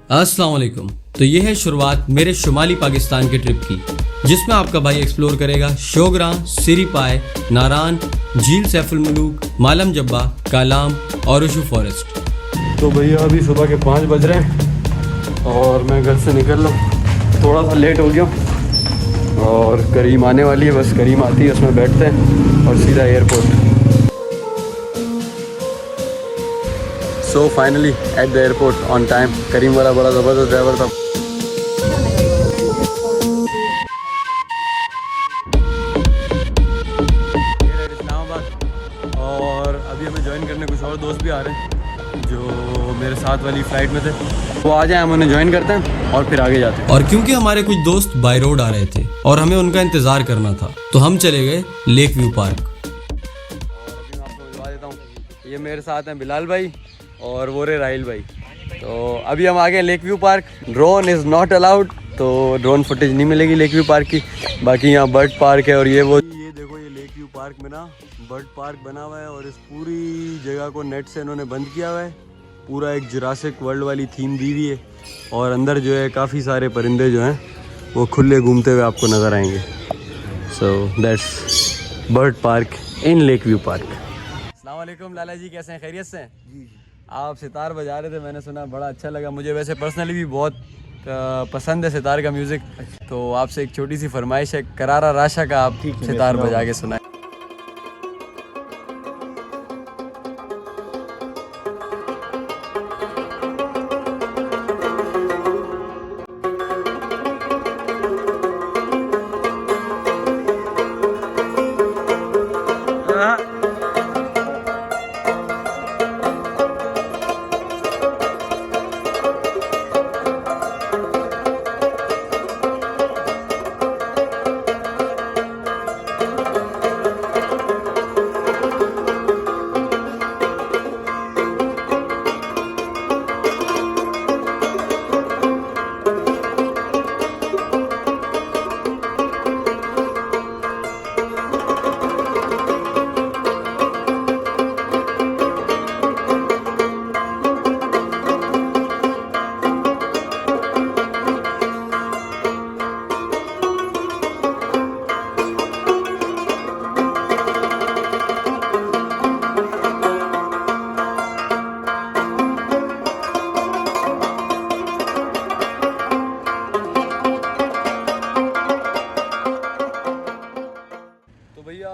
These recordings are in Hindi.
अस्सलाम वालेकुम। तो ये है शुरुआत मेरे शुमाली पाकिस्तान के ट्रिप की, जिसमें आपका भाई एक्सप्लोर करेगा शोगरा, सिरीपाय, नारान, झील सैफुल मलूक, मालम जब्बा, कालाम और उशू फॉरेस्ट। तो भैया अभी सुबह के 5 बज रहे हैं और मैं घर से निकल रहा हूँ, थोड़ा सा लेट हो गया और करीम आने वाली है। बस करीम आती है, उसमें बैठते हैं और सीधा airport. So finally at the airport on time. Karim वाला बड़ा ज़बरदस्त ड्राइवर था। इस्लामाबाद और अभी हमें ज्वाइन करने कुछ और दोस्त भी आ रहे हैं जो मेरे साथ वाली फ़्लाइट में थे। वो आ जाए, हम उन्हें ज्वाइन करते हैं और फिर आगे जाते हैं। और क्योंकि हमारे कुछ दोस्त बाय रोड आ रहे थे और हमें उनका इंतज़ार करना था, तो हम चले गए लेक व्यू पार्क। और अभी मैं आपको बता देता हूँ, ये मेरे साथ हैं बिलाल भाई और वो रे राहिल भाई। तो अभी हम आ गए lake view park. Drone is not allowed, तो ड्रोन फुटेज नहीं मिलेगी लेक व्यू पार्क की। बाकी यहाँ बर्ड पार्क है और ये देखो, ये लेक व्यू पार्क में ना बर्ड पार्क बना हुआ है और इस पूरी जगह को नेट से इन्होंने बंद किया हुआ है। पूरा एक जुरासिक वर्ल्ड वाली थीम दी हुई है और अंदर जो है काफ़ी सारे परिंदे जो हैं वो खुले घूमते हुए आपको नज़र आएंगे। So that's bird park in lake view park. अस्सलाम वालेकुम लाला जी, कैसे हैं? खैरियत से हैं? जी। आप सितार बजा रहे थे, मैंने सुना, बड़ा अच्छा लगा मुझे। वैसे पर्सनली भी बहुत पसंद है सितार का म्यूज़िक। तो आपसे एक छोटी सी फरमाइश है, करारा राशा का आप सितार बजा के सुनाएं।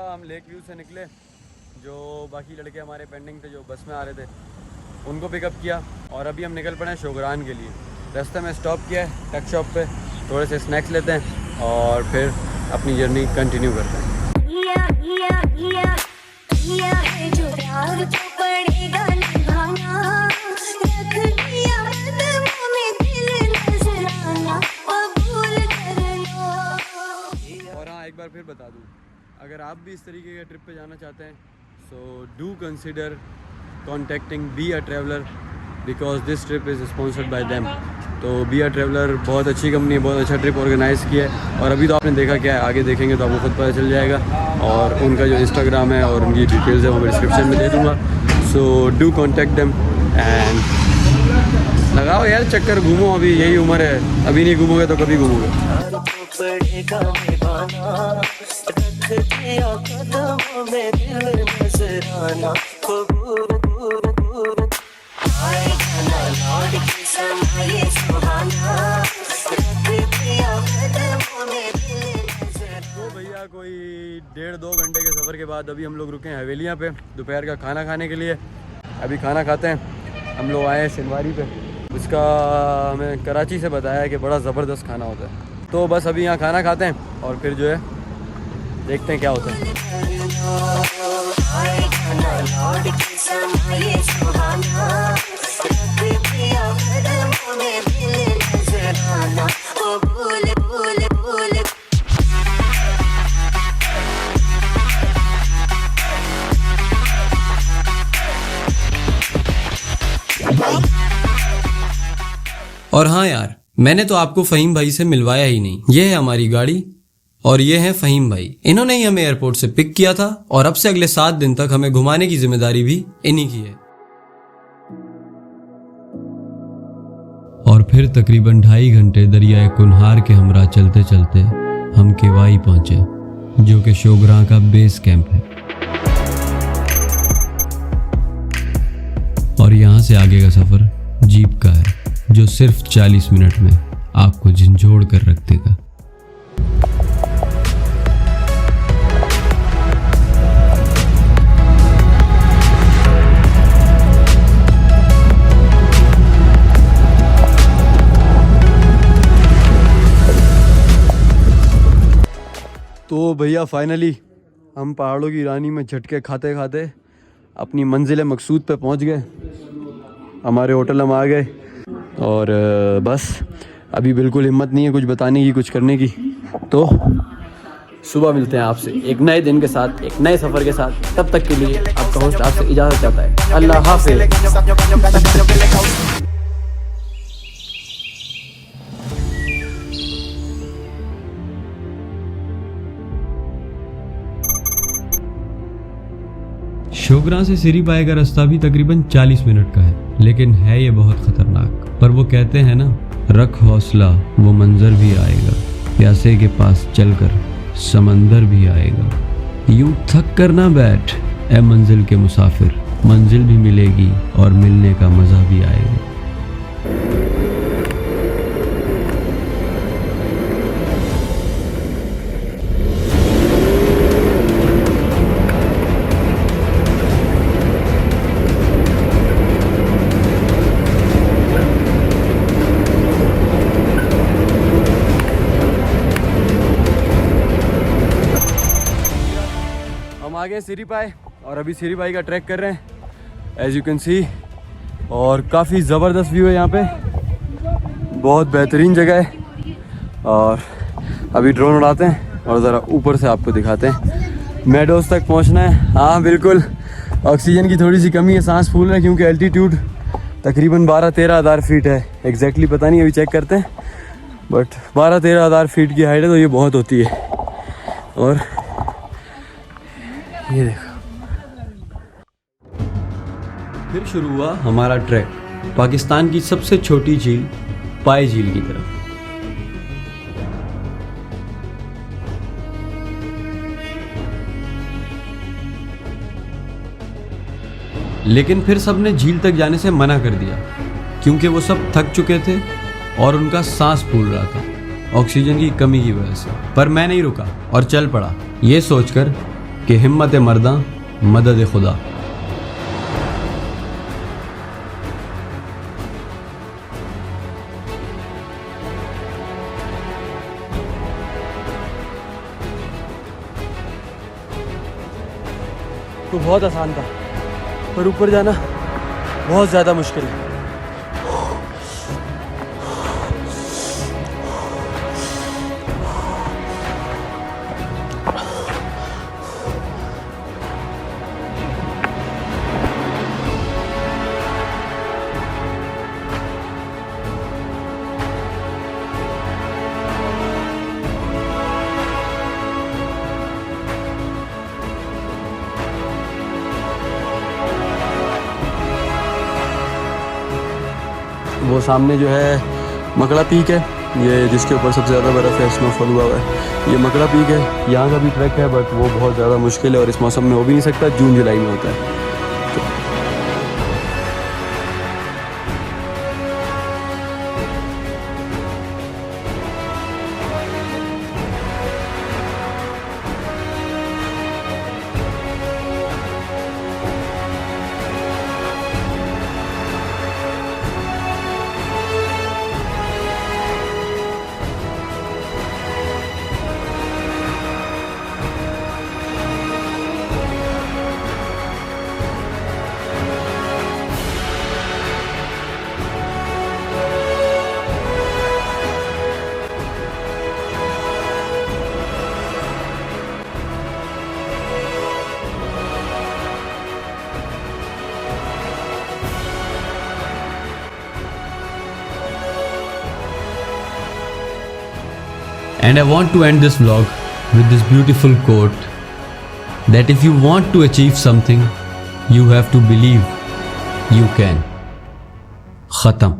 हम लेक व्यू से निकले, जो बाकी लड़के हमारे पेंडिंग थे जो बस में आ रहे थे उनको पिकअप किया और अभी हम निकल पड़े हैं शोगरान के लिए। रास्ते में स्टॉप किया है टक शॉप पे, थोड़े से स्नैक्स लेते हैं और फिर अपनी जर्नी कंटिन्यू करते हैं। और हाँ, एक बार फिर बता दूँ, अगर आप भी इस तरीके के ट्रिप पे जाना चाहते हैं so do consider contacting be a traveller because this trip is sponsored by them. तो बी अ ट्रैवलर बहुत अच्छी कंपनी है, बहुत अच्छा ट्रिप ऑर्गेनाइज़ किया है और अभी तो आपने देखा क्या है, आगे देखेंगे तो आपको खुद पता चल जाएगा। और उनका जो इंस्टाग्राम है और उनकी डिटेल्स है वो मैं डिस्क्रिप्शन में दे दूँगा। So do contact them and लगाओ यार चक्कर, घूमो, अभी यही उम्र है, अभी नहीं घूमोगे तो कभी घूमोगे। तो भैया कोई 1.5-2 घंटे के सफ़र के बाद अभी हम लोग रुके हैं हवेलियाँ पे दोपहर का खाना खाने के लिए। अभी खाना खाते हैं। हम लोग आए हैं सिनवारी पे, उसका हमें कराची से बताया है कि बड़ा ज़बरदस्त खाना होता है। तो बस अभी यहाँ खाना खाते हैं और फिर जो है देखते हैं क्या होता है। और हाँ यार, मैंने तो आपको फ़हीम भाई से मिलवाया ही नहीं। ये है हमारी गाड़ी और ये है फ़हीम भाई। इन्होंने ही हमें एयरपोर्ट से पिक किया था और अब से अगले 7 दिन तक हमें घुमाने की जिम्मेदारी भी इन्हीं की है। और फिर तकरीबन 2.5 घंटे दरियाए कुनहार के हमरा चलते चलते हम केवाई पहुंचे, जो कि शोगरा का बेस कैंप है। और यहाँ से आगे का सफ़र जीप का है, जो सिर्फ 40 मिनट में आपको झंझोड़ कर रख देगा। तो भैया फाइनली हम पहाड़ों की रानी में झटके खाते खाते अपनी मंजिल मकसूद पे पहुंच गए। हमारे होटल हम आ गए और बस अभी बिल्कुल हिम्मत नहीं है कुछ बताने की, कुछ करने की। तो सुबह मिलते हैं आपसे एक नए दिन के साथ, एक नए सफ़र के साथ। तब तक के लिए आपका होस्ट आपसे इजाज़त चाहता है। अल्लाह हाफ़िज़। शोगरा से सिरी पाए का रास्ता भी तकरीबन 40 मिनट का है, लेकिन है ये बहुत खतरनाक। पर वो कहते हैं ना, रख हौसला वो मंजर भी आएगा, प्यासे के पास चलकर समंदर भी आएगा। यूं थक कर ना बैठ ए मंजिल के मुसाफिर, मंजिल भी मिलेगी और मिलने का मज़ा भी आएगा। आगे सिरी पाए और अभी सिरी पाए का ट्रैक कर रहे हैं एज यू कैन सी। और काफ़ी ज़बरदस्त व्यू है यहाँ पे, बहुत बेहतरीन जगह है। और अभी ड्रोन उड़ाते हैं और ज़रा ऊपर से आपको दिखाते हैं। मेडोज तक पहुँचना है। हाँ बिल्कुल, ऑक्सीजन की थोड़ी सी कमी है, सांस फूल रहा है क्योंकि एल्टीट्यूड तकरीबन 12-13 हज़ार फीट है। एग्जैक्टली पता नहीं, अभी चेक करते हैं, बट 12-13 हज़ार फीट की हाइट है, तो ये बहुत होती है। और ये देखो, फिर शुरू हुआ हमारा ट्रैक पाकिस्तान की सबसे छोटी झील पाए झील की तरफ। लेकिन फिर सबने झील तक जाने से मना कर दिया, क्योंकि वो सब थक चुके थे और उनका सांस फूल रहा था ऑक्सीजन की कमी की वजह से। पर मैं नहीं रुका और चल पड़ा, ये सोचकर कि हिम्मत मर्दा मदद खुदा। तो बहुत आसान था, पर ऊपर जाना बहुत ज़्यादा मुश्किल है। वो सामने जो है मकड़ा पीक है, ये जिसके ऊपर सबसे ज़्यादा बर्फ़ है, स्नोफॉल हुआ हुआ है। ये मकड़ा पीक है, यहाँ का भी ट्रैक है, बट वो बहुत ज़्यादा मुश्किल है और इस मौसम में हो भी नहीं सकता, जून जुलाई में होता है। And I want to end this vlog with this beautiful quote that if you want to achieve something, you have to believe you can. Khatam.